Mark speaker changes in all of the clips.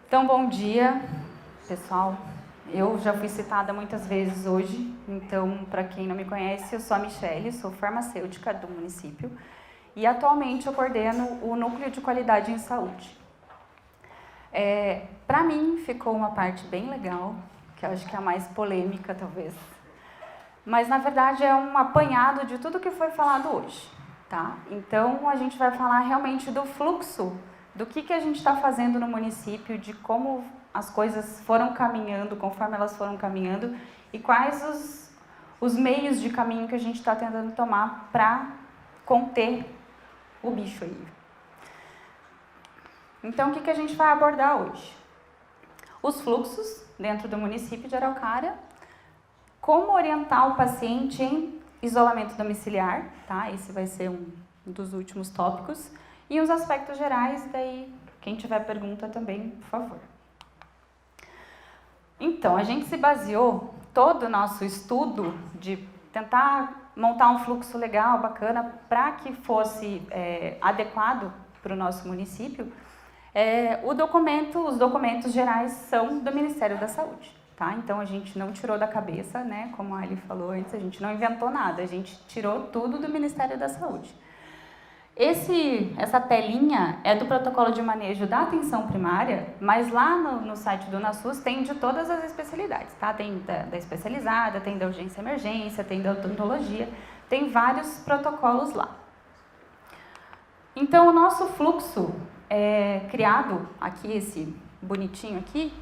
Speaker 1: Então, bom dia, pessoal. Eu já fui citada muitas vezes hoje, então, para quem não me conhece, eu sou a Michele, sou farmacêutica do município e atualmente eu coordeno o Núcleo de Qualidade em Saúde. Para mim, ficou uma parte bem legal, que eu acho que é a mais polêmica, talvez, mas, na verdade, é um apanhado de tudo que foi falado hoje, tá? Então, a gente vai falar realmente do fluxo, do que a gente está fazendo no município, de como as coisas foram caminhando, conforme elas foram caminhando, e quais os meios de caminho que a gente está tentando tomar para conter o bicho aí. Então, o que a gente vai abordar hoje? Os fluxos dentro do município de Araucária, como orientar o paciente em isolamento domiciliar, tá? Esse vai ser um dos últimos tópicos. E os aspectos gerais, daí quem tiver pergunta também, por favor. Então, a gente se baseou, todo o nosso estudo de tentar montar um fluxo legal, bacana, para que fosse adequado para o nosso município. Os documentos gerais são do Ministério da Saúde. Tá? Então, a gente não tirou da cabeça, né? Como a Ali falou antes, a gente não inventou nada, a gente tirou tudo do Ministério da Saúde. Essa telinha é do protocolo de manejo da atenção primária, mas lá no site do NASUS tem de todas as especialidades, tá? Tem da especializada, tem da urgência e emergência, tem da odontologia, tem vários protocolos lá. Então, o nosso fluxo criado aqui, esse bonitinho aqui,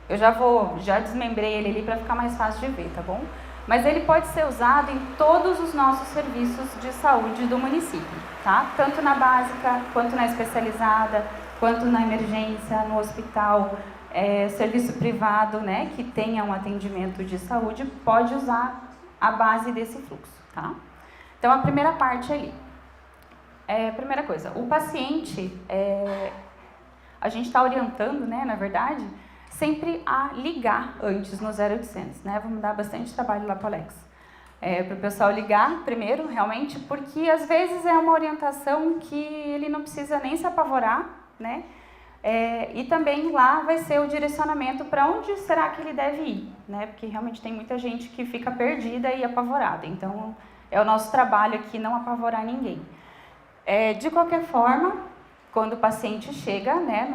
Speaker 1: eu já desmembrei ele ali para ficar mais fácil de ver, tá bom? Mas ele pode ser usado em todos os nossos serviços de saúde do município, tá? Tanto na básica, quanto na especializada, quanto na emergência, no hospital, serviço privado, né, que tenha um atendimento de saúde, pode usar a base desse fluxo, tá? Então, a primeira parte ali. Primeira coisa, o paciente, a gente está orientando, né, na verdade, sempre a ligar antes no 0800, né? Vamos dar bastante trabalho lá para o Alex. Para o pessoal ligar primeiro, realmente, porque às vezes é uma orientação que ele não precisa nem se apavorar, né? E também lá vai ser o direcionamento para onde será que ele deve ir, né? Porque realmente tem muita gente que fica perdida e apavorada. Então, é o nosso trabalho aqui não apavorar ninguém. De qualquer forma, quando o paciente chega, né,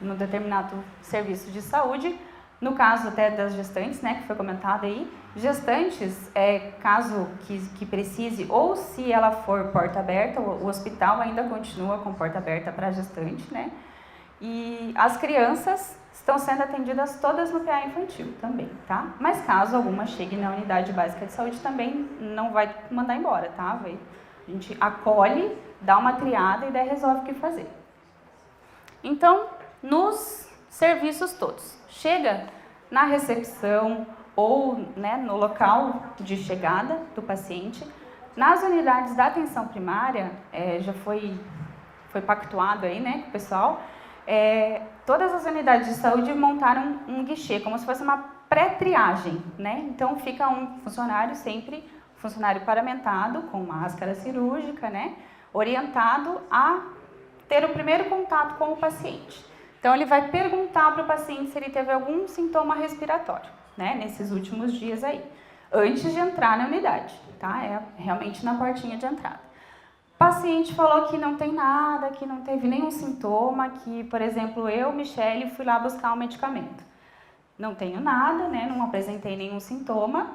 Speaker 1: num determinado serviço de saúde, no caso até das gestantes, né, que foi comentado aí, gestantes, caso que precise, ou se ela for porta aberta, o hospital ainda continua com porta aberta para a gestante, né, e as crianças estão sendo atendidas todas no PA infantil também, tá? Mas caso alguma chegue na unidade básica de saúde, também não vai mandar embora, tá? A gente acolhe, dá uma triada e daí resolve o que fazer. Então, nos serviços todos, chega na recepção ou, né, no local de chegada do paciente, nas unidades da atenção primária, já foi pactuado aí, né, com o pessoal, todas as unidades de saúde montaram um guichê, como se fosse uma pré-triagem, né, então fica um funcionário sempre, funcionário paramentado, com máscara cirúrgica, né, orientado a ter o primeiro contato com o paciente. Então, ele vai perguntar para o paciente se ele teve algum sintoma respiratório, né, nesses últimos dias aí, antes de entrar na unidade, tá? Realmente na portinha de entrada. O paciente falou que não tem nada, que não teve nenhum sintoma, que, por exemplo, eu, Michele, fui lá buscar um medicamento. Não tenho nada, né, não apresentei nenhum sintoma,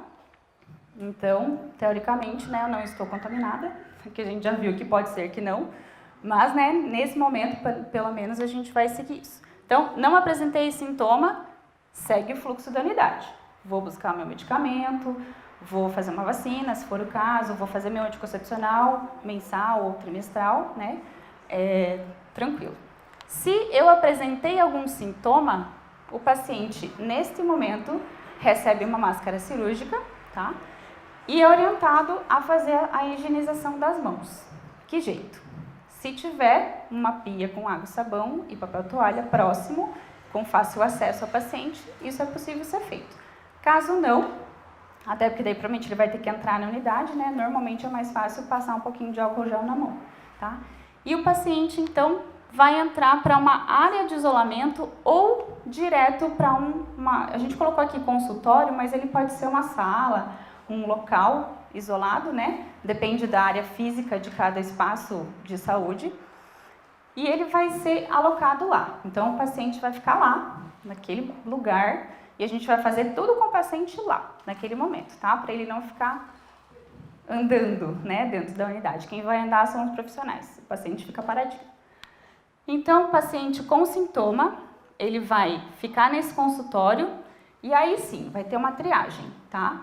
Speaker 1: então, teoricamente, né, eu não estou contaminada, porque a gente já viu que pode ser que não, mas, né, nesse momento, pelo menos, a gente vai seguir isso. Então, não apresentei sintoma, segue o fluxo da unidade. Vou buscar meu medicamento, vou fazer uma vacina, se for o caso, vou fazer meu anticoncepcional mensal ou trimestral, né? Tranquilo. Se eu apresentei algum sintoma, o paciente, neste momento, recebe uma máscara cirúrgica, tá? E é orientado a fazer a higienização das mãos. Que jeito? Se tiver uma pia com água e sabão e papel toalha próximo, com fácil acesso ao paciente, isso é possível ser feito. Caso não, até porque daí provavelmente ele vai ter que entrar na unidade, né? Normalmente é mais fácil passar um pouquinho de álcool gel na mão, tá? E o paciente, então, vai entrar para uma área de isolamento ou direto para a gente colocou aqui consultório, mas ele pode ser uma sala, um local isolado, né? Depende da área física de cada espaço de saúde. E ele vai ser alocado lá. Então, o paciente vai ficar lá, naquele lugar, e a gente vai fazer tudo com o paciente lá, naquele momento, tá? Para ele não ficar andando, né, dentro da unidade. Quem vai andar são os profissionais. O paciente fica paradinho. Então, o paciente com sintoma, ele vai ficar nesse consultório e aí sim, vai ter uma triagem, tá?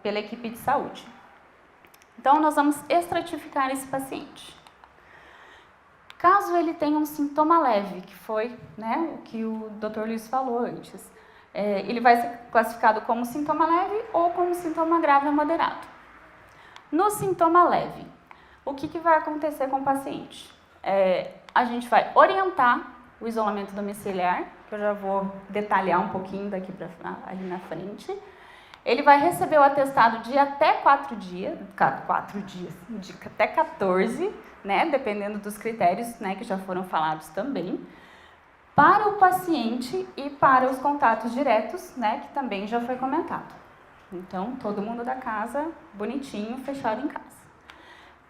Speaker 1: Pela equipe de saúde. Então, nós vamos estratificar esse paciente. Caso ele tenha um sintoma leve, que foi, né, o que o Dr. Luiz falou antes, ele vai ser classificado como sintoma leve ou como sintoma grave ou moderado. No sintoma leve, o que vai acontecer com o paciente? A gente vai orientar o isolamento domiciliar, que eu já vou detalhar um pouquinho daqui para ali na frente. Ele vai receber o atestado de até 4 dias, de até 14, né, dependendo dos critérios, né, que já foram falados também, para o paciente e para os contatos diretos, né, que também já foi comentado. Então, todo mundo da casa, bonitinho, fechado em casa.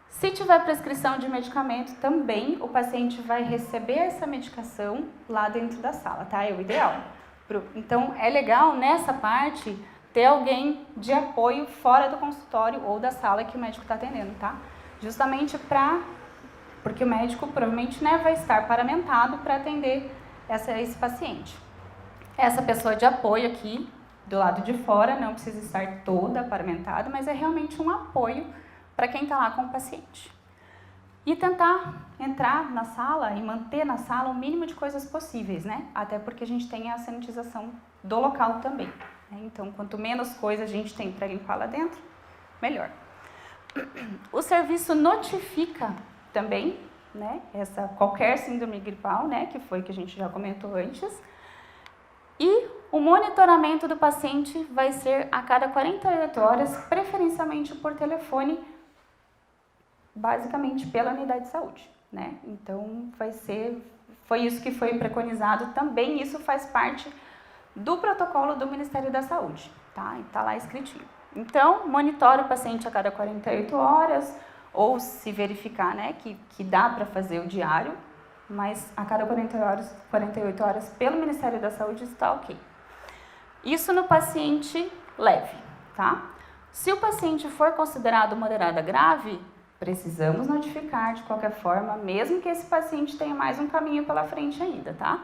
Speaker 1: Se tiver prescrição de medicamento, também o paciente vai receber essa medicação lá dentro da sala, tá? É o ideal. Então, é legal nessa parte ter alguém de apoio fora do consultório ou da sala que o médico está atendendo, tá? Justamente porque o médico provavelmente, né, vai estar paramentado para atender esse paciente. Essa pessoa de apoio aqui, do lado de fora, não precisa estar toda paramentada, mas é realmente um apoio para quem está lá com o paciente. E tentar entrar na sala e manter na sala o mínimo de coisas possíveis, né? Até porque a gente tem a sanitização do local também. Né? Então, quanto menos coisa a gente tem para limpar lá dentro, melhor. O serviço notifica também, né, qualquer síndrome gripal, né, que foi que a gente já comentou antes. E o monitoramento do paciente vai ser a cada 48 horas, preferencialmente por telefone, basicamente pela unidade de saúde, né? Então, foi isso que foi preconizado também, isso faz parte do protocolo do Ministério da Saúde, tá? E tá lá escritinho. Então, monitora o paciente a cada 48 horas, ou se verificar, né, que dá para fazer o diário, mas a cada 48 horas pelo Ministério da Saúde está ok. Isso no paciente leve, tá? Se o paciente for considerado moderado a grave, precisamos notificar de qualquer forma, mesmo que esse paciente tenha mais um caminho pela frente ainda, tá?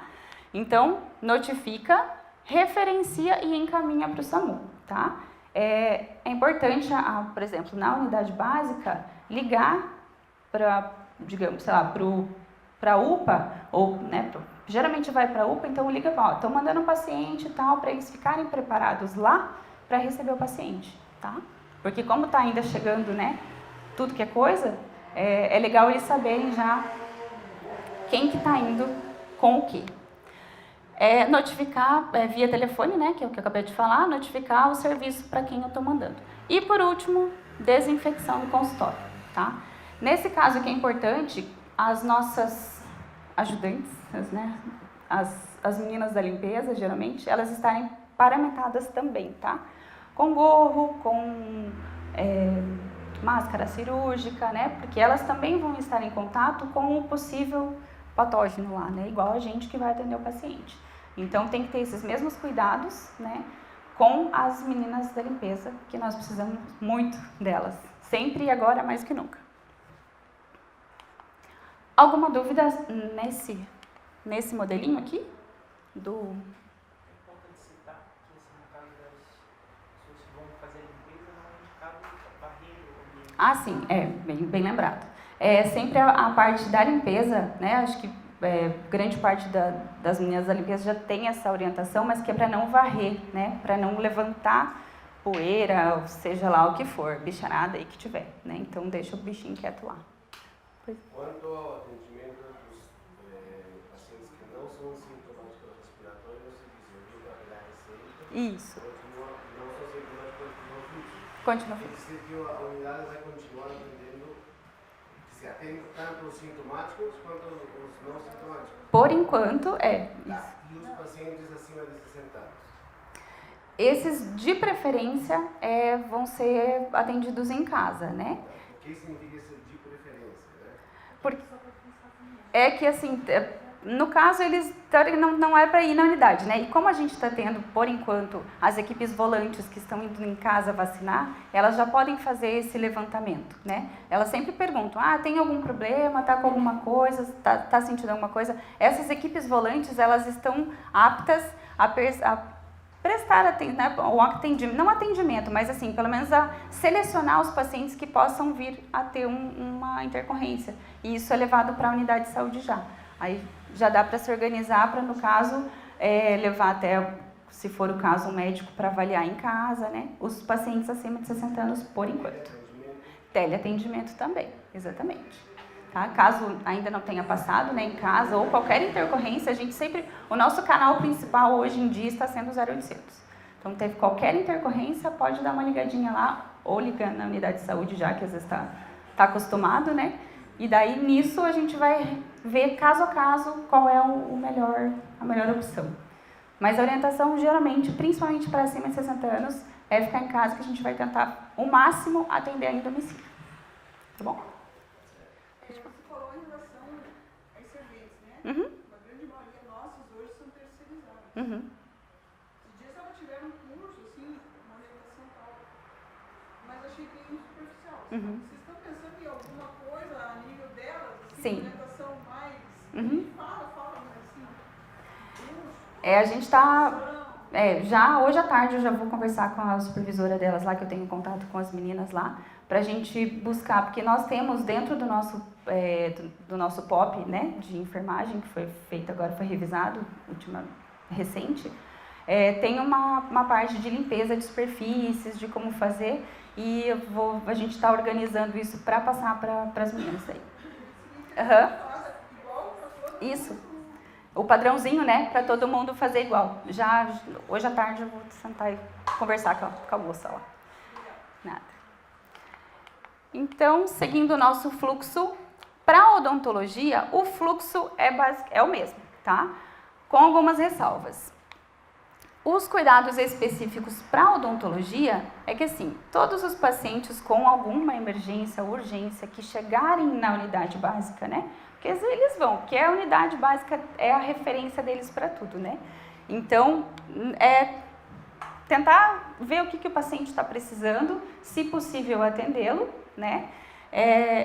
Speaker 1: Então, notifica, referencia e encaminha para o SAMU, tá? É importante, por exemplo, na unidade básica, ligar para, digamos, sei lá, para a UPA, ou, né, geralmente vai para a UPA, então liga, ó, estou mandando um paciente e tal, para eles ficarem preparados lá para receber o paciente, tá? Porque como está ainda chegando, né, tudo que é coisa, é legal eles saberem já quem que está indo com o quê. Notificar via telefone, né, que é o que eu acabei de falar, notificar o serviço para quem eu estou mandando. E por último, desinfecção do consultório, tá? Nesse caso que é importante, as nossas ajudantes, né, as meninas da limpeza, geralmente, elas estarem paramentadas também, tá? Com gorro, com máscara cirúrgica, né? Porque elas também vão estar em contato com o possível patógeno lá, né? Igual a gente que vai atender o paciente. Então, tem que ter esses mesmos cuidados, né? Com as meninas da limpeza, que nós precisamos muito delas. Sempre e agora mais que nunca. Alguma dúvida nesse modelinho aqui?
Speaker 2: É importante citar que, no caso das pessoas que vão fazer a limpeza, não é indicado barreiro ou ambiente.
Speaker 1: Ah, sim, bem lembrado. Sempre a parte da limpeza, né? Acho que grande parte das meninas da limpeza já tem essa orientação, mas que é para não varrer, né? Para não levantar poeira, ou seja lá o que for, bicharada aí que tiver, né? Então deixa o bichinho quieto lá.
Speaker 3: Quanto ao atendimento dos pacientes que não são sintomáticos respiratórios, você diz, eu vim para a receita.
Speaker 1: Isso.
Speaker 3: Não são sintomáticos, continuam fluxo.
Speaker 1: Continua.
Speaker 3: Quer dizer que a unidade vai continuar atendendo Se atende tanto os sintomáticos quanto os não sintomáticos?
Speaker 1: Por enquanto, é.
Speaker 3: Tá. E os pacientes acima de 60 anos?
Speaker 1: Esses, de preferência, vão ser atendidos em casa, né?
Speaker 3: O que significa esse de preferência, né?
Speaker 1: Porque é que, assim, no caso, eles não é para ir na unidade, né? E como a gente está tendo, por enquanto, as equipes volantes que estão indo em casa vacinar, elas já podem fazer esse levantamento, né? Elas sempre perguntam, tem algum problema, tá com alguma coisa, tá sentindo alguma coisa? Essas equipes volantes, elas estão aptas a prestar atendimento, né? Ou atendimento, não atendimento, mas assim, pelo menos a selecionar os pacientes que possam vir a ter uma intercorrência. E isso é levado para a unidade de saúde já. Aí já dá para se organizar para, no caso, levar até, se for o caso, um médico para avaliar em casa, né? Os pacientes acima de 60 anos, por enquanto. Teleatendimento também, exatamente. Tá? Caso ainda não tenha passado, né, em casa, ou qualquer intercorrência, a gente sempre... O nosso canal principal hoje em dia está sendo 0800. Então, teve qualquer intercorrência, pode dar uma ligadinha lá, ou ligar na unidade de saúde já, que às vezes está acostumado, né? E daí, nisso, a gente vai ver, caso a caso, qual é a melhor opção. Mas a orientação, geralmente, principalmente para acima de 60 anos, é ficar em casa, que a gente vai tentar, o máximo, atender em domicílio. Tá bom?
Speaker 4: Você falou em relação aos serventes, né?
Speaker 1: Uhum.
Speaker 4: A grande maioria nossas hoje são terceirizadas.
Speaker 1: Uhum.
Speaker 4: Esses dias elas tiveram um curso, assim, uma orientação tal, mas achei bem superficial.
Speaker 1: Uhum.
Speaker 4: Vocês estão pensando em alguma coisa a nível delas? Assim,
Speaker 1: Sim.
Speaker 4: orientação mais...
Speaker 1: Uhum.
Speaker 4: Fala, mas assim, curso,
Speaker 1: A gente está... já hoje à tarde eu já vou conversar com a supervisora delas lá, que eu tenho contato com as meninas lá, para a gente buscar, porque nós temos dentro do nosso POP, né, de enfermagem, que foi feito agora, foi revisado, recente, tem uma parte de limpeza de superfícies, de como fazer, e a gente está organizando isso para passar para as meninas aí. Isso. O padrãozinho, né, para todo mundo fazer igual. Já hoje à tarde eu vou sentar e conversar com a moça lá. Nada. Então, seguindo o nosso fluxo, para a odontologia, o fluxo é o mesmo, tá? Com algumas ressalvas. Os cuidados específicos para a odontologia é que, assim, todos os pacientes com alguma emergência ou urgência que chegarem na unidade básica, né? Porque eles vão, porque a unidade básica é a referência deles para tudo, né? Então, tentar ver o que o paciente está precisando, se possível atendê-lo, né?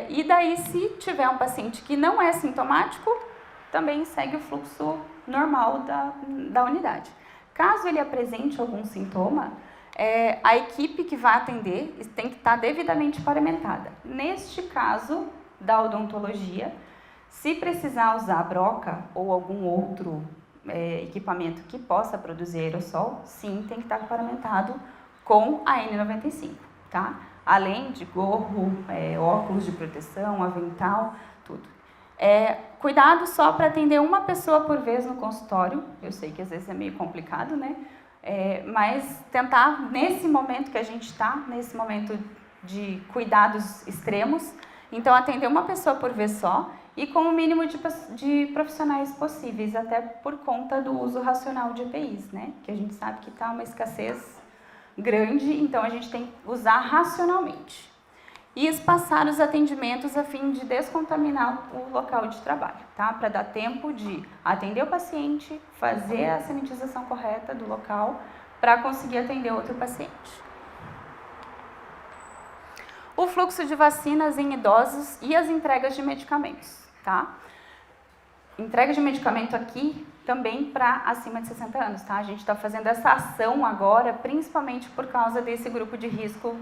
Speaker 1: E daí, se tiver um paciente que não é sintomático, também segue o fluxo normal da unidade. Caso ele apresente algum sintoma, a equipe que vai atender tem que estar devidamente paramentada. Neste caso da odontologia, se precisar usar broca ou algum outro equipamento que possa produzir aerossol, sim, tem que estar paramentado com a N95, tá? Além de gorro, óculos de proteção, avental, tudo. Cuidado só para atender uma pessoa por vez no consultório, eu sei que às vezes é meio complicado, né? Mas tentar, nesse momento que a gente está, nesse momento de cuidados extremos, então atender uma pessoa por vez só e com o mínimo de profissionais possíveis, até por conta do uso racional de EPIs, né? Que a gente sabe que está uma escassez grande, então a gente tem que usar racionalmente. E espaçar os atendimentos a fim de descontaminar o local de trabalho, tá? Para dar tempo de atender o paciente, fazer a sanitização correta do local, para conseguir atender outro paciente. O fluxo de vacinas em idosos e as entregas de medicamentos, tá? Entrega de medicamento aqui também para acima de 60 anos, tá? A gente está fazendo essa ação agora, principalmente por causa desse grupo de risco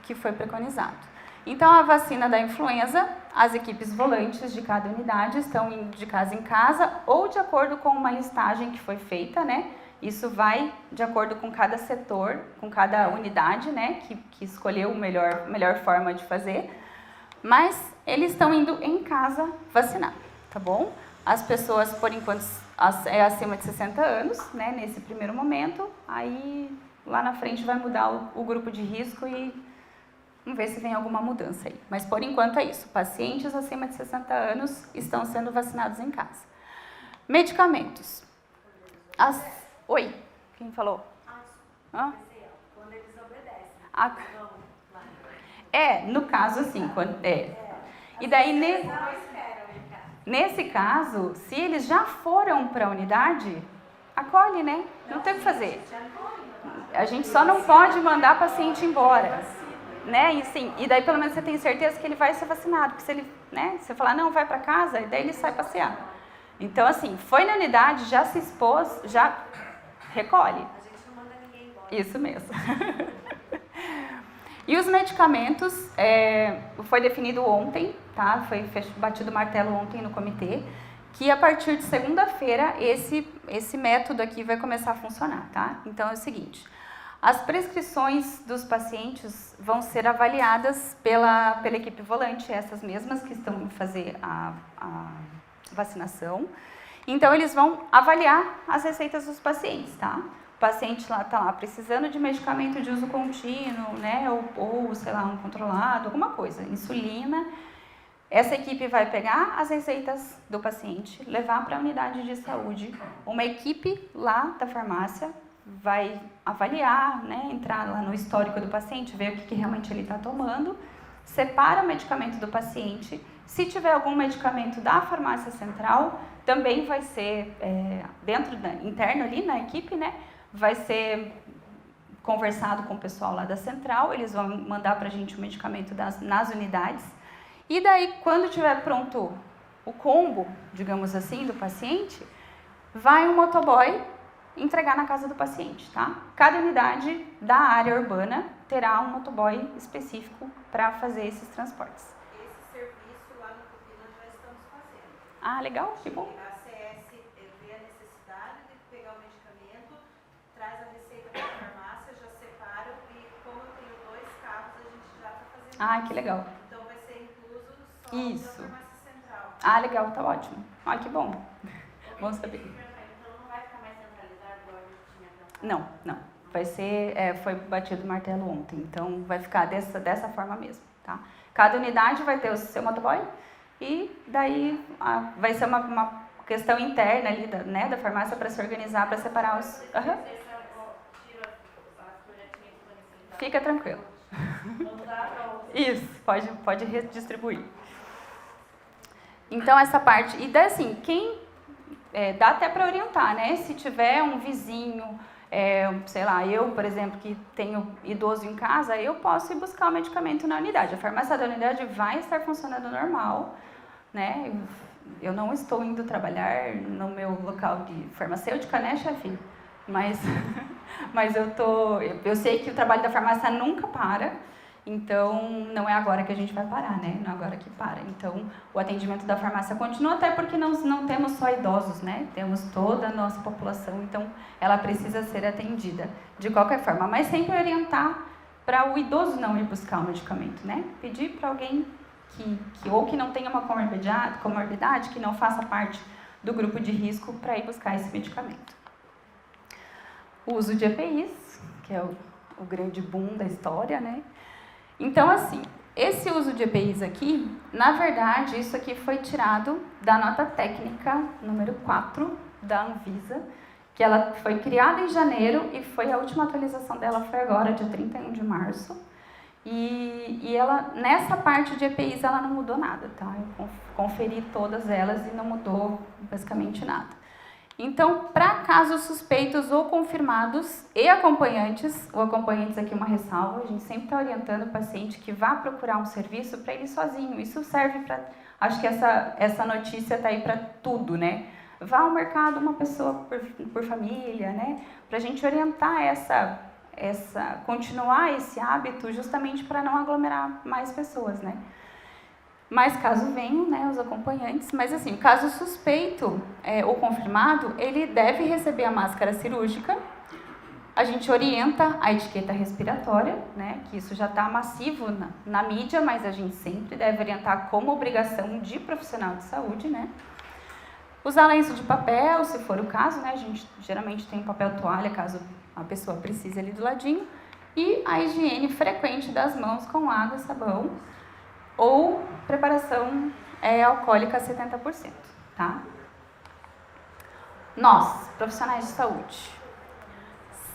Speaker 1: que foi preconizado. Então, a vacina da influenza, as equipes volantes de cada unidade estão de casa em casa ou de acordo com uma listagem que foi feita, né? Isso vai de acordo com cada setor, com cada unidade, né? Que escolheu a melhor forma de fazer. Mas eles estão indo em casa vacinar, tá bom? As pessoas, por enquanto, acima de 60 anos, né? Nesse primeiro momento, aí... Lá na frente vai mudar o grupo de risco e Vamos ver se vem alguma mudança aí. Mas, por enquanto, é isso. Pacientes acima de 60 anos estão sendo vacinados em casa. Medicamentos. Oi, quem falou? Hã?
Speaker 5: Quando eles obedecem.
Speaker 1: Ah, no caso, assim, e daí, nesse caso, se eles já foram para a unidade, acolhe, né? Não tem o que fazer. A gente só não pode mandar paciente embora, né? E, assim, e daí, pelo menos, você tem certeza que ele vai ser vacinado. Porque se ele, né? Se você falar, não, vai para casa, e daí ele sai passear. Então, assim, foi na unidade, já se expôs, já recolhe.
Speaker 5: A gente não manda ninguém embora.
Speaker 1: Isso mesmo. E os medicamentos, foi definido ontem, tá? Foi batido o martelo ontem no comitê, que a partir de segunda-feira esse método aqui vai começar a funcionar, tá? Então é o seguinte, as prescrições dos pacientes vão ser avaliadas pela equipe volante, essas mesmas que estão fazer a vacinação. Então eles vão avaliar as receitas dos pacientes, tá? O paciente está lá precisando de medicamento de uso contínuo, né, ou sei lá, um controlado, alguma coisa, insulina. Essa equipe vai pegar as receitas do paciente, levar para a unidade de saúde. Uma equipe lá da farmácia vai avaliar, né, entrar lá no histórico do paciente, ver o que realmente ele está tomando, separa o medicamento do paciente. Se tiver algum medicamento da farmácia central, também vai ser interno ali na equipe, né? Vai ser conversado com o pessoal lá da central, eles vão mandar para a gente o medicamento nas unidades. E daí, quando estiver pronto o combo, digamos assim, do paciente, vai um motoboy entregar na casa do paciente, tá? Cada unidade da área urbana terá um motoboy específico para fazer esses transportes.
Speaker 5: Esse serviço lá no Tupi nós já estamos fazendo.
Speaker 1: Ah, legal, que bom.
Speaker 5: A CS vê a necessidade de pegar o medicamento, traz a receita para a farmácia, já separa e como eu tenho 2 carros, a gente já está fazendo
Speaker 1: Ah, que legal.
Speaker 5: Então vai ser incluso só
Speaker 1: Isso.
Speaker 5: da farmácia central.
Speaker 1: Ah, legal, tá ótimo. Ah, que bom. Bom saber.
Speaker 5: Então não vai ficar mais centralizado igual a gente tinha pensado?
Speaker 1: Não, não. Vai ser, foi batido o martelo ontem, então vai ficar dessa forma mesmo, tá? Cada unidade vai ter o seu motoboy e daí vai ser uma questão interna ali da farmácia para se organizar, para separar os... Uhum. Fica tranquilo. Isso, pode redistribuir. Então essa parte, e daí assim, dá até para orientar, né? Se tiver um vizinho, sei lá, eu, por exemplo, que tenho idoso em casa, eu posso ir buscar o medicamento na unidade. A farmácia da unidade vai estar funcionando normal, né? Eu não estou indo trabalhar no meu local de farmacêutica, né, chefe? Mas eu sei que o trabalho da farmácia nunca para, então não é agora que a gente vai parar, né? Não é agora que para. Então o atendimento da farmácia continua, até porque não temos só idosos, né? Temos toda a nossa população, então ela precisa ser atendida de qualquer forma, mas sempre orientar para o idoso não ir buscar o medicamento, né? Pedir para alguém que não tenha uma comorbidade, que não faça parte do grupo de risco para ir buscar esse medicamento. O uso de EPIs, que é o grande boom da história, né? Então, assim, esse uso de EPIs aqui, na verdade, isso aqui foi tirado da nota técnica número 4 da Anvisa, que ela foi criada em janeiro e a última atualização dela foi agora, dia 31 de março. E ela, nessa parte de EPIs, ela não mudou nada, tá? Eu conferi todas elas e não mudou basicamente nada. Então, para casos suspeitos ou confirmados e acompanhantes, o acompanhantes aqui uma ressalva, a gente sempre está orientando o paciente que vá procurar um serviço para ele sozinho. Isso serve para, acho que essa notícia está aí para tudo, né? Vá ao mercado uma pessoa por família, né? Para a gente orientar continuar esse hábito justamente para não aglomerar mais pessoas, né? Mas caso venham, né, os acompanhantes, mas assim, caso suspeito ou confirmado, ele deve receber a máscara cirúrgica. A gente orienta a etiqueta respiratória, né, que isso já está massivo na mídia, mas a gente sempre deve orientar como obrigação de profissional de saúde, né. Usar lenço de papel, se for o caso, né, a gente geralmente tem papel toalha, caso a pessoa precise ali do ladinho. e a higiene frequente das mãos com água e sabão ou preparação alcoólica a 70%, tá? Nós, profissionais de saúde,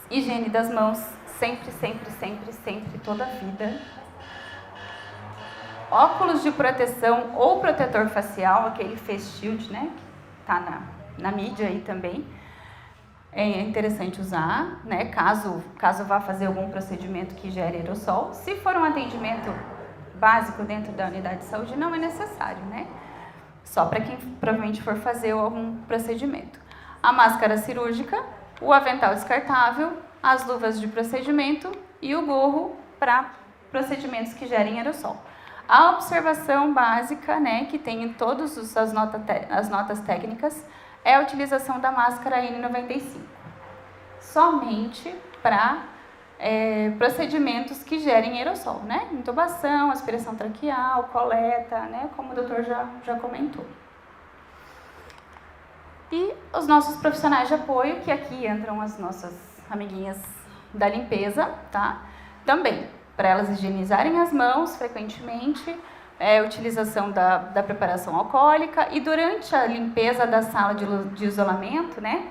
Speaker 1: higiene das mãos sempre, sempre, sempre, sempre, toda a vida. Óculos de proteção ou protetor facial, aquele face shield, né? Que tá na mídia aí também. É interessante usar, né? Caso vá fazer algum procedimento que gere aerossol. Se for um atendimento básico dentro da unidade de saúde, não é necessário, né? Só para quem provavelmente for fazer algum procedimento. A máscara cirúrgica, o avental descartável, as luvas de procedimento e o gorro para procedimentos que gerem aerossol. A observação básica, né, que tem em todas as notas técnicas, é a utilização da máscara N95. Somente para procedimentos que gerem aerossol, né? Intubação, aspiração traqueal, coleta, né, como o doutor já comentou. E os nossos profissionais de apoio, que aqui entram as nossas amiguinhas da limpeza, tá? Também, para elas higienizarem as mãos frequentemente, utilização da preparação alcoólica e durante a limpeza da sala de isolamento, né?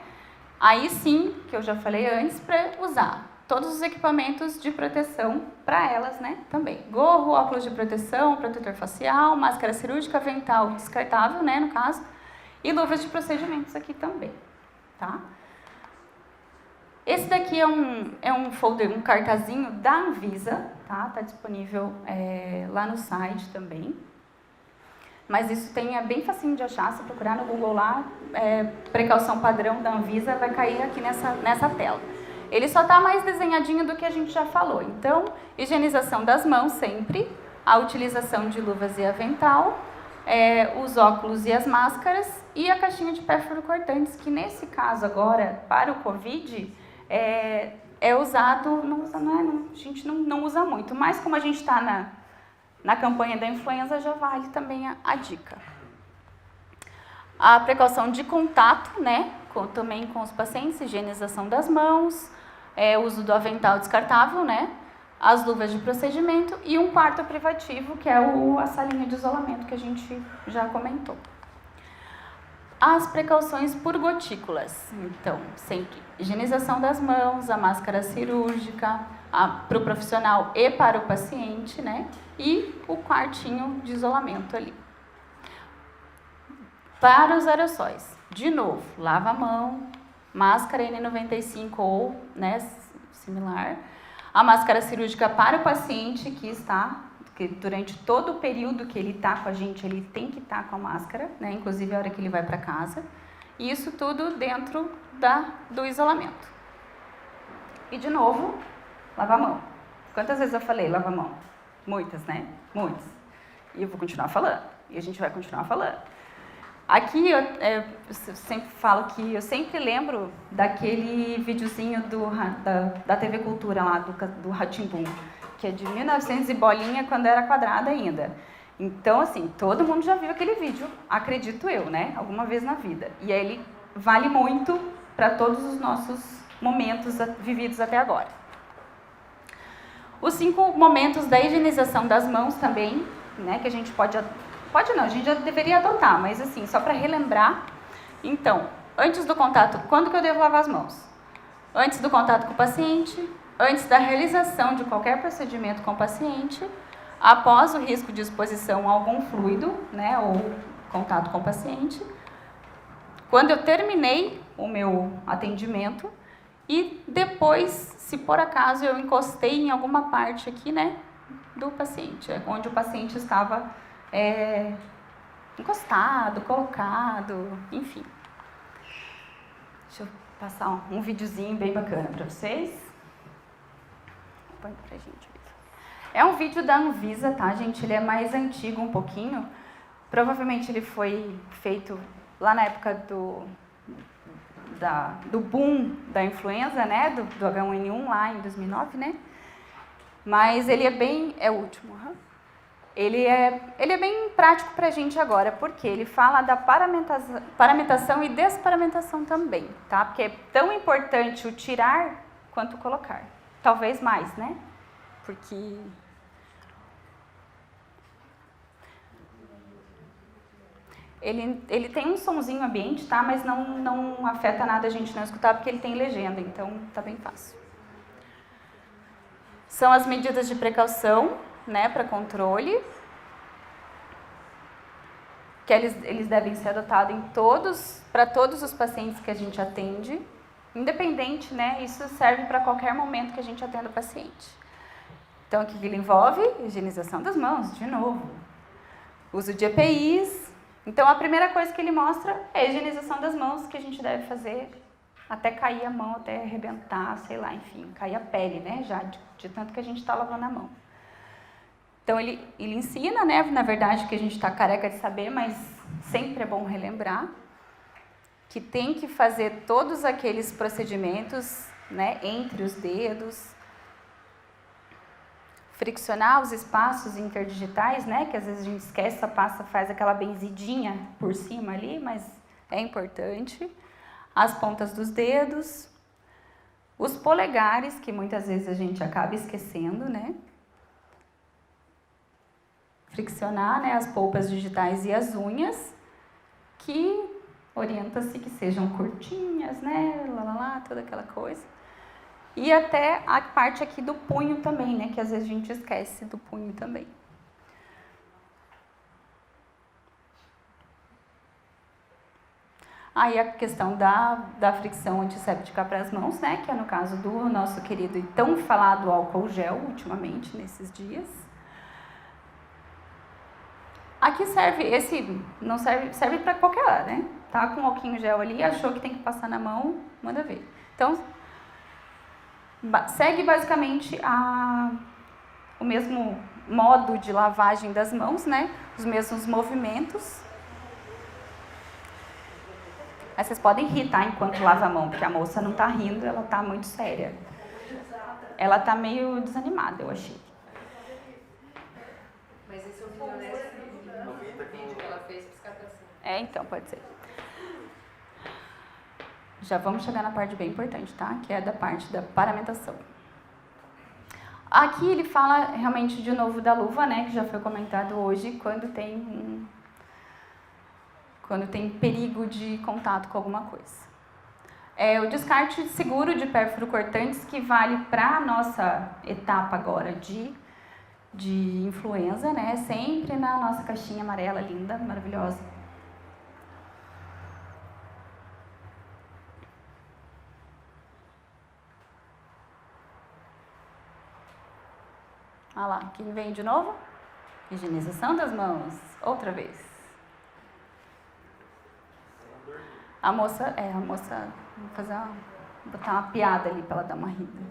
Speaker 1: Aí sim, que eu já falei antes, para usar todos os equipamentos de proteção para elas, né? Também. Gorro, óculos de proteção, protetor facial, máscara cirúrgica, avental descartável, né? No caso. E luvas de procedimentos aqui também, tá? Esse daqui é um folder, um cartazinho da Anvisa, tá? Tá disponível lá no site também. Mas isso é bem facinho de achar, se procurar no Google lá, precaução padrão da Anvisa, vai cair aqui nessa tela. Ele só tá mais desenhadinho do que a gente já falou. Então, higienização das mãos sempre, a utilização de luvas e avental, os óculos e as máscaras e a caixinha de pérfuro cortantes, que nesse caso agora, para o Covid, é usado, a gente não usa muito, mas como a gente está na campanha da influenza, já vale também a dica. A precaução de contato, né, também com os pacientes, higienização das mãos, uso do avental descartável, né, as luvas de procedimento e um quarto privativo, que é a salinha de isolamento que a gente já comentou. As precauções por gotículas, então, sempre higienização das mãos, a máscara cirúrgica, para o profissional e para o paciente, né, e o quartinho de isolamento ali. Para os aerossóis, de novo, lava a mão, máscara N95 ou, né, similar. A máscara cirúrgica para o paciente que durante todo o período que ele está com a gente, ele tem que estar com a máscara, né, inclusive a hora que ele vai para casa. E isso tudo dentro do isolamento. E, de novo, lava a mão. Quantas vezes eu falei lava a mão? Muitas, né? Muitas. E eu vou continuar falando. E a gente vai continuar falando. Aqui eu sempre falo que eu sempre lembro daquele videozinho da TV Cultura lá, do Rá-Tim-Bum, que é de 1900 e bolinha, quando era quadrada ainda. Então, assim, todo mundo já viu aquele vídeo, acredito eu, né? Alguma vez na vida. E aí ele vale muito para todos os nossos momentos vividos até agora. Os 5 momentos da higienização das mãos também, né? Que a gente pode não, a gente já deveria adotar, mas assim, só para relembrar. Então, antes do contato, quando que eu devo lavar as mãos? Antes do contato com o paciente, antes da realização de qualquer procedimento com o paciente, após o risco de exposição a algum fluido, né, ou contato com o paciente, quando eu terminei o meu atendimento e depois, se por acaso eu encostei em alguma parte aqui, né, do paciente, onde o paciente estava encostado, colocado, enfim. Deixa eu passar um videozinho bem bacana para vocês. Põe pra gente. É um vídeo da Anvisa, tá, gente? Ele é mais antigo um pouquinho. Provavelmente ele foi feito lá na época do boom da influenza, né? Do H1N1 lá em 2009, né? Mas ele é o último. Ele é bem prático pra gente agora, porque ele fala da paramentação e desparamentação também, tá? Porque é tão importante o tirar quanto o colocar. talvez mais, né? Porque ele tem um sonzinho ambiente, tá? Mas não afeta nada a gente não escutar, porque ele tem legenda, então tá bem fácil. São as medidas de precaução, né, para controle, que eles devem ser adotados para todos os pacientes que a gente atende, independente, né, isso serve para qualquer momento que a gente atenda o paciente. Então, aqui ele envolve higienização das mãos, de novo, uso de EPIs. Então, a primeira coisa que ele mostra é a higienização das mãos, que a gente deve fazer até cair a mão, até arrebentar, sei lá, enfim, cair a pele, né, já de tanto que a gente está lavando a mão. Então, ele ensina, né, na verdade, que a gente está careca de saber, mas sempre é bom relembrar que tem que fazer todos aqueles procedimentos, né, entre os dedos, friccionar os espaços interdigitais, né, que às vezes a gente esquece, só passa, faz aquela benzidinha por cima ali, mas é importante. As pontas dos dedos, os polegares, que muitas vezes a gente acaba esquecendo, né, friccionar, né, as polpas digitais e as unhas, que orienta-se que sejam curtinhas, né, toda aquela coisa. E até a parte aqui do punho também, né, que às vezes a gente esquece do punho também. Aí a questão da fricção antisséptica para as mãos, né, que é no caso do nosso querido e tão falado álcool gel, ultimamente, nesses dias. Aqui serve para qualquer hora, né? Tá com um alquinho gel ali, achou que tem que passar na mão, manda ver. Então, segue basicamente o mesmo modo de lavagem das mãos, né? Os mesmos movimentos. Aí vocês podem rir, tá? Enquanto lava a mão, porque a moça não tá rindo, ela tá muito séria. Ela tá meio desanimada, eu achei.
Speaker 6: Mas esse é o vídeo que ela fez psicatração.
Speaker 1: Então, pode ser. Já vamos chegar na parte bem importante, tá? Que é da parte da paramentação. Aqui ele fala realmente de novo da luva, né? Que já foi comentado hoje, quando tem perigo de contato com alguma coisa. O descarte seguro de pérfuro cortantes, que vale para a nossa etapa agora de influenza, né? Sempre na nossa caixinha amarela, linda, maravilhosa. Olha lá, quem vem de novo? Higienização das mãos, outra vez. A moça, vou botar uma piada ali para ela dar uma rida.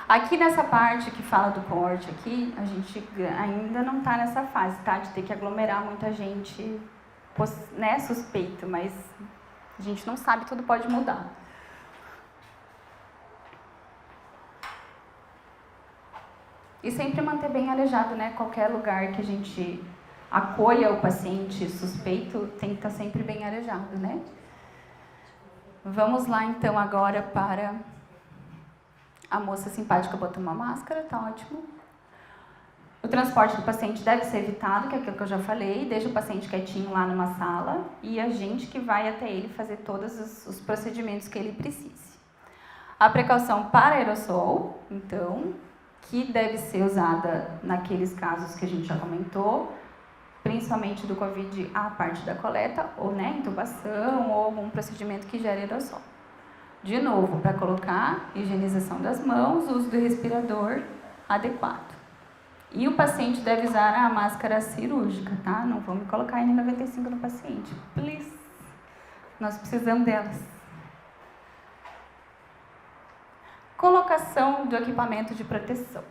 Speaker 1: Aqui nessa parte que fala do corte aqui, a gente ainda não está nessa fase, tá? De ter que aglomerar muita gente, né, suspeito, mas a gente não sabe, tudo pode mudar. E sempre manter bem arejado, né? Qualquer lugar que a gente acolha o paciente suspeito tem que estar sempre bem arejado, né? Vamos lá, então, agora para a moça simpática botando uma máscara, tá ótimo. O transporte do paciente deve ser evitado, que é aquilo que eu já falei, deixa o paciente quietinho lá numa sala e a gente que vai até ele fazer todos os procedimentos que ele precise. A precaução para aerossol, então, que deve ser usada naqueles casos que a gente já comentou, principalmente do Covid, a parte da coleta, ou né, intubação, ou algum procedimento que gere aerossol. De novo, para colocar higienização das mãos, uso do respirador adequado. E o paciente deve usar a máscara cirúrgica, tá? Não vamos colocar N95 no paciente, please. Nós precisamos delas. Colocação do equipamento de proteção.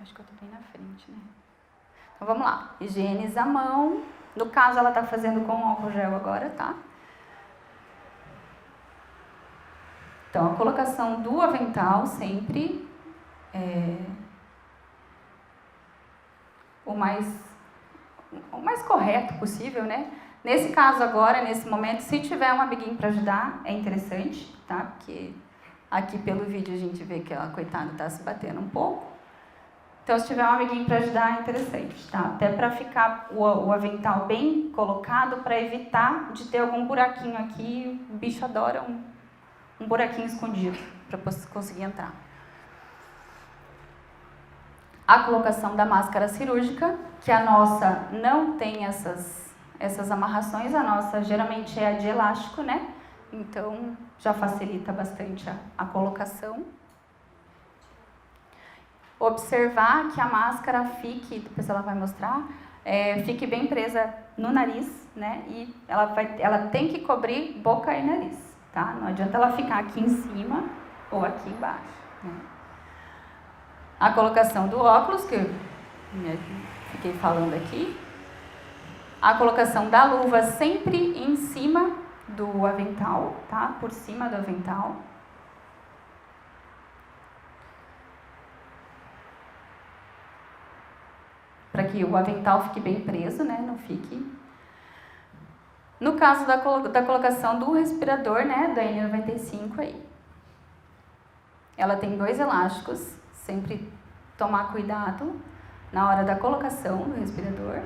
Speaker 1: Acho que eu estou bem na frente, né? Então, vamos lá. Higieniza a mão. No caso, ela está fazendo com álcool gel agora, tá? Então, a colocação do avental sempre o mais correto possível, né? Nesse caso agora, nesse momento, se tiver um amiguinho para ajudar, é interessante, tá? Porque Aqui pelo vídeo a gente vê que ela, coitada, está se batendo um pouco. Então, se tiver um amiguinho para ajudar, é interessante, tá? Até para ficar o avental bem colocado, para evitar de ter algum buraquinho aqui. O bicho adora um buraquinho escondido, para conseguir entrar. A colocação da máscara cirúrgica, que a nossa não tem essas amarrações, a nossa geralmente é a de elástico, né? Então, já facilita bastante a colocação. Observar que a máscara fique, depois ela vai mostrar, fique bem presa no nariz, né? E ela tem que cobrir boca e nariz, tá? Não adianta ela ficar aqui em cima ou aqui embaixo, né? A colocação do óculos, que eu fiquei falando aqui. A colocação da luva sempre em cima do avental, tá? Por cima do avental. Para que o avental fique bem preso, né? Não fique. No caso da colocação do respirador, né? Da N95 aí. Ela tem 2 elásticos. Sempre tomar cuidado na hora da colocação do respirador.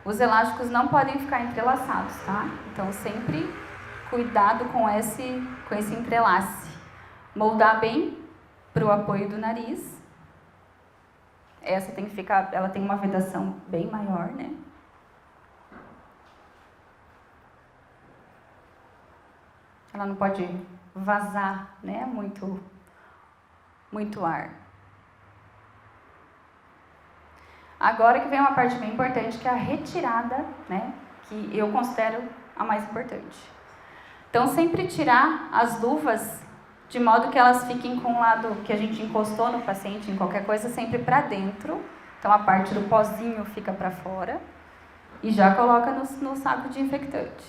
Speaker 1: Os elásticos não podem ficar entrelaçados, tá? Então, sempre cuidado com esse entrelace. Moldar bem para o apoio do nariz. Essa tem que ficar, ela tem uma vedação bem maior, né? Ela não pode vazar, né? Muito ar. Agora que vem uma parte bem importante, que é a retirada, né? Que eu considero a mais importante. Então, sempre tirar as luvas de modo que elas fiquem com o lado que a gente encostou no paciente, em qualquer coisa, sempre para dentro. Então, a parte do pozinho fica para fora e já coloca no saco de infectante.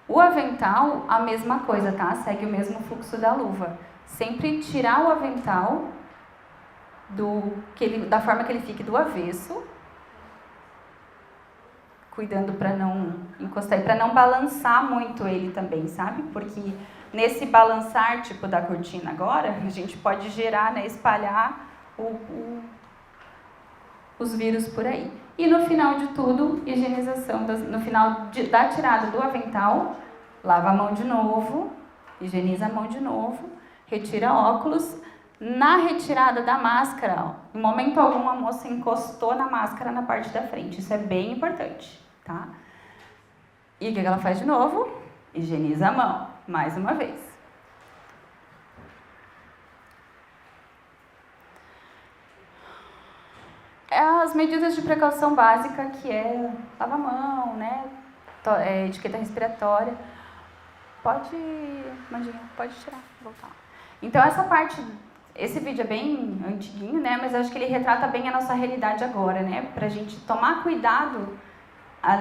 Speaker 1: O avental, a mesma coisa, tá? Segue o mesmo fluxo da luva. Sempre tirar o avental da forma que ele fique do avesso, cuidando para não encostar e para não balançar muito ele também, sabe? Porque nesse balançar, tipo da cortina agora, a gente pode gerar, né, espalhar os vírus por aí. E no final de tudo, higienização, no final da tirada do avental, lava a mão de novo, higieniza a mão de novo, retira óculos. Na retirada da máscara, ó, em momento algum a moça encostou na máscara na parte da frente, isso é bem importante, tá? E o que ela faz de novo? Higieniza a mão, mais uma vez. As medidas de precaução básica, que é lavar a mão, né? Etiqueta respiratória. Mandinha, pode tirar, voltar. Então, esse vídeo é bem antiguinho, né? Mas eu acho que ele retrata bem a nossa realidade agora, né? Pra gente tomar cuidado,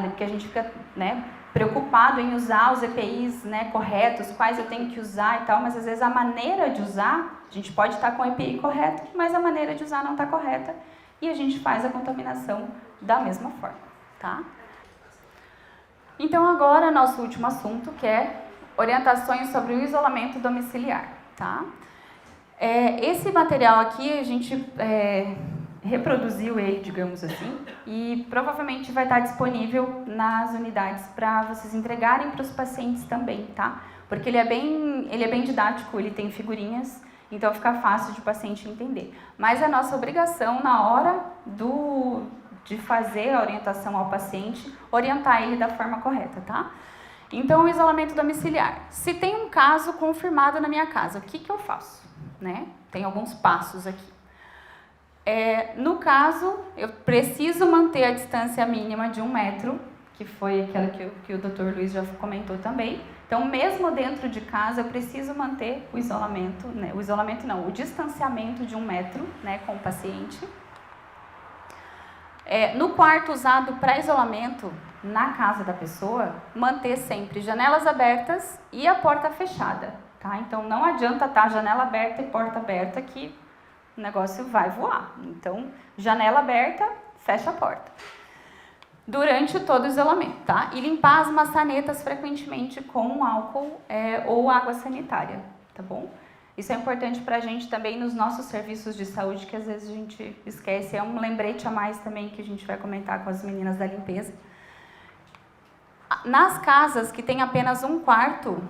Speaker 1: porque a gente fica, né, preocupado em usar os EPIs, né, corretos, quais eu tenho que usar e tal, mas às vezes a maneira de usar, a gente pode estar com o EPI correto, mas a maneira de usar não está correta e a gente faz a contaminação da mesma forma, tá? Então agora, nosso último assunto, que é orientações sobre o isolamento domiciliar, tá? Esse material aqui, a gente reproduziu ele, digamos assim, e provavelmente vai estar disponível nas unidades para vocês entregarem para os pacientes também, tá? Porque ele é bem didático, ele tem figurinhas, então fica fácil de o paciente entender. Mas é nossa obrigação, na hora de fazer a orientação ao paciente, orientar ele da forma correta, tá? Então, o isolamento domiciliar. Se tem um caso confirmado na minha casa, o que eu faço? Né? Tem alguns passos aqui. No caso, eu preciso manter a distância mínima de 1 metro, que foi aquela que o Dr. Luiz já comentou também. Então, mesmo dentro de casa, eu preciso manter o isolamento, né? O distanciamento de 1 metro, né, com o paciente. No quarto usado para isolamento, na casa da pessoa, manter sempre janelas abertas e a porta fechada, tá? Então, não adianta estar janela aberta e porta aberta que o negócio vai voar. Então, janela aberta, fecha a porta. durante todo o isolamento, tá? E limpar as maçanetas frequentemente com álcool ou água sanitária, tá bom? Isso é importante para a gente também nos nossos serviços de saúde, que às vezes a gente esquece. É um lembrete a mais também que a gente vai comentar com as meninas da limpeza. Nas casas que tem apenas um quarto,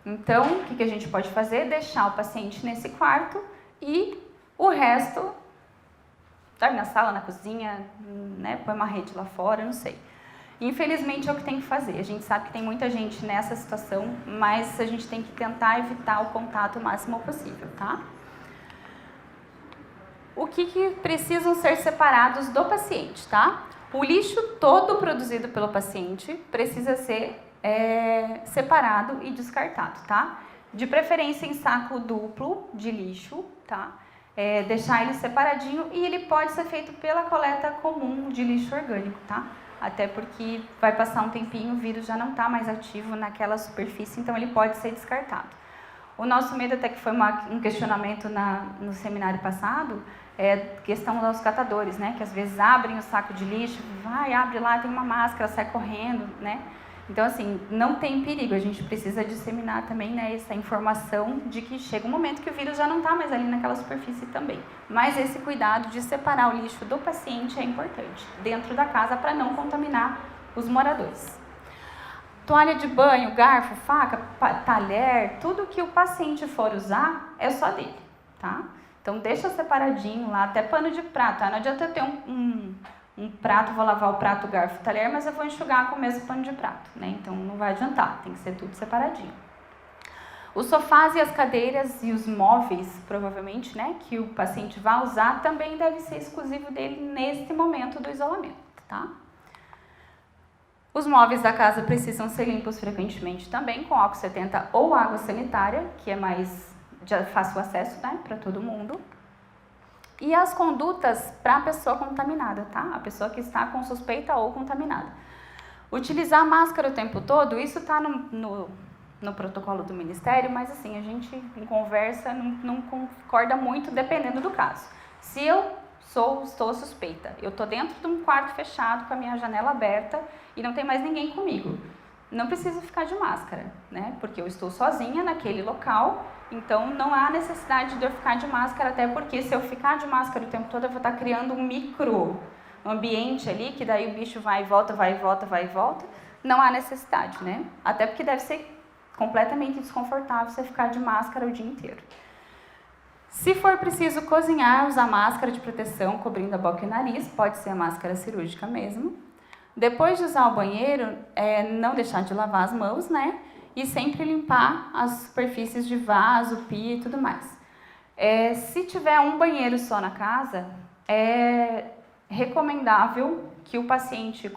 Speaker 1: então, o que a gente pode fazer? Deixar o paciente nesse quarto e o resto, dorme na sala, na cozinha, né? Põe uma rede lá fora, não sei. Infelizmente é o que tem que fazer. A gente sabe que tem muita gente nessa situação, mas a gente tem que tentar evitar o contato o máximo possível, tá? O que precisam ser separados do paciente, tá? O lixo todo produzido pelo paciente precisa ser separado e descartado, tá? De preferência em saco duplo de lixo, tá? Deixar ele separadinho e ele pode ser feito pela coleta comum de lixo orgânico, tá? Até porque vai passar um tempinho, o vírus já não está mais ativo naquela superfície, então ele pode ser descartado. O nosso medo, até que foi um questionamento no seminário passado, é a questão dos catadores, né? Que às vezes abrem o saco de lixo, abre lá, tem uma máscara, sai correndo, né? Então, assim, não tem perigo, a gente precisa disseminar também, né, essa informação de que chega um momento que o vírus já não está mais ali naquela superfície também. Mas esse cuidado de separar o lixo do paciente é importante, dentro da casa, para não contaminar os moradores. Toalha de banho, garfo, faca, talher, tudo que o paciente for usar é só dele, tá? Então, deixa separadinho lá, até pano de prato, tá? Não adianta eu ter um prato, vou lavar o prato, o garfo, o talher, mas eu vou enxugar com o mesmo pano de prato, né? Então não vai adiantar, tem que ser tudo separadinho. Os sofás e as cadeiras e os móveis, provavelmente, né, que o paciente vai usar, também deve ser exclusivo dele neste momento do isolamento, tá? Os móveis da casa precisam ser limpos frequentemente também, com álcool 70 ou água sanitária, que é mais de fácil acesso, né, para todo mundo. E as condutas para a pessoa contaminada, tá? A pessoa que está com suspeita ou contaminada. Utilizar máscara o tempo todo, isso está no protocolo do Ministério, mas assim, a gente em conversa não concorda muito dependendo do caso. Se eu estou suspeita, eu estou dentro de um quarto fechado com a minha janela aberta e não tem mais ninguém comigo, não preciso ficar de máscara, né? Porque eu estou sozinha naquele local. Então, não há necessidade de eu ficar de máscara, até porque se eu ficar de máscara o tempo todo, eu vou estar criando um micro ambiente ali, que daí o bicho vai e volta, vai e volta, vai e volta. Não há necessidade, né? Até porque deve ser completamente desconfortável você ficar de máscara o dia inteiro. Se for preciso cozinhar, usar máscara de proteção cobrindo a boca e o nariz, pode ser a máscara cirúrgica mesmo. Depois de usar o banheiro, não deixar de lavar as mãos, né? E sempre limpar as superfícies de vaso, pia e tudo mais. Se tiver um banheiro só na casa, é recomendável que o paciente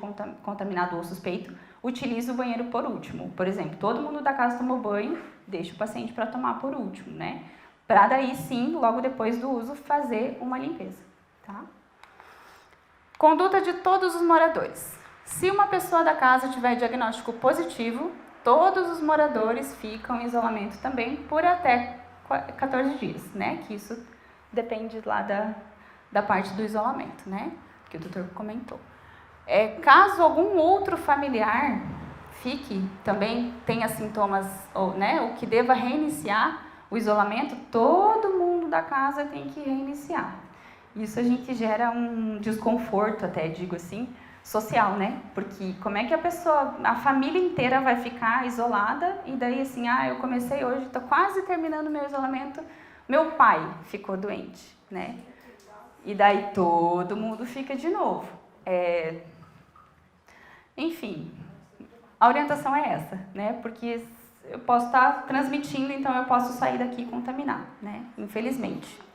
Speaker 1: contaminado ou suspeito utilize o banheiro por último. Por exemplo, todo mundo da casa tomou banho, deixa o paciente para tomar por último, né? Para daí sim, logo depois do uso, fazer uma limpeza, tá? Conduta de todos os moradores. Se uma pessoa da casa tiver diagnóstico positivo, todos os moradores ficam em isolamento também por até 14 dias, né? Que isso depende lá da parte do isolamento, né? Que o doutor comentou. Caso algum outro familiar fique, também tenha sintomas, ou que deva reiniciar o isolamento, todo mundo da casa tem que reiniciar. Isso a gente gera um desconforto, até digo assim, social, né? Porque como é que a família inteira vai ficar isolada e daí assim, eu comecei hoje, estou quase terminando meu isolamento, meu pai ficou doente, né? E daí todo mundo fica de novo. Enfim, a orientação é essa, né? Porque eu posso estar transmitindo, então eu posso sair daqui e contaminar, né? Infelizmente.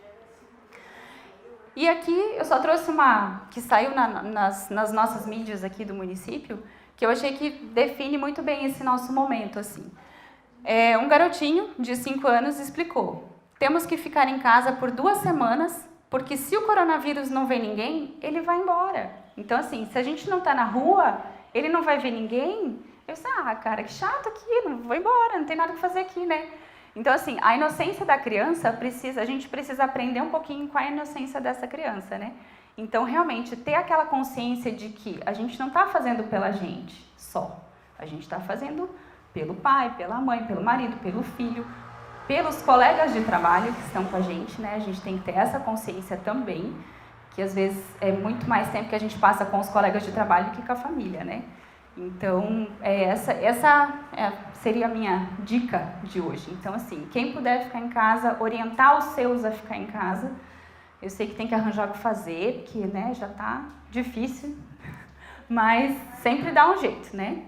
Speaker 1: E aqui eu só trouxe uma que saiu nas nossas mídias aqui do município, que eu achei que define muito bem esse nosso momento, assim. Um garotinho de 5 anos explicou: temos que ficar em casa por 2 semanas, porque se o coronavírus não vê ninguém, ele vai embora. Então, assim, se a gente não está na rua, ele não vai ver ninguém. Eu disse, cara, que chato aqui, não vou embora, não tem nada para fazer aqui, né? Então, assim, a inocência da criança a gente precisa aprender um pouquinho com a inocência dessa criança, né? Então, realmente, ter aquela consciência de que a gente não está fazendo pela gente só. A gente está fazendo pelo pai, pela mãe, pelo marido, pelo filho, pelos colegas de trabalho que estão com a gente, né? A gente tem que ter essa consciência também, que às vezes é muito mais tempo que a gente passa com os colegas de trabalho do que com a família, né? Então, essa seria a minha dica de hoje. Então, assim, quem puder ficar em casa, orientar os seus a ficar em casa. Eu sei que tem que arranjar o que fazer, porque, né, já está difícil, mas sempre dá um jeito, né?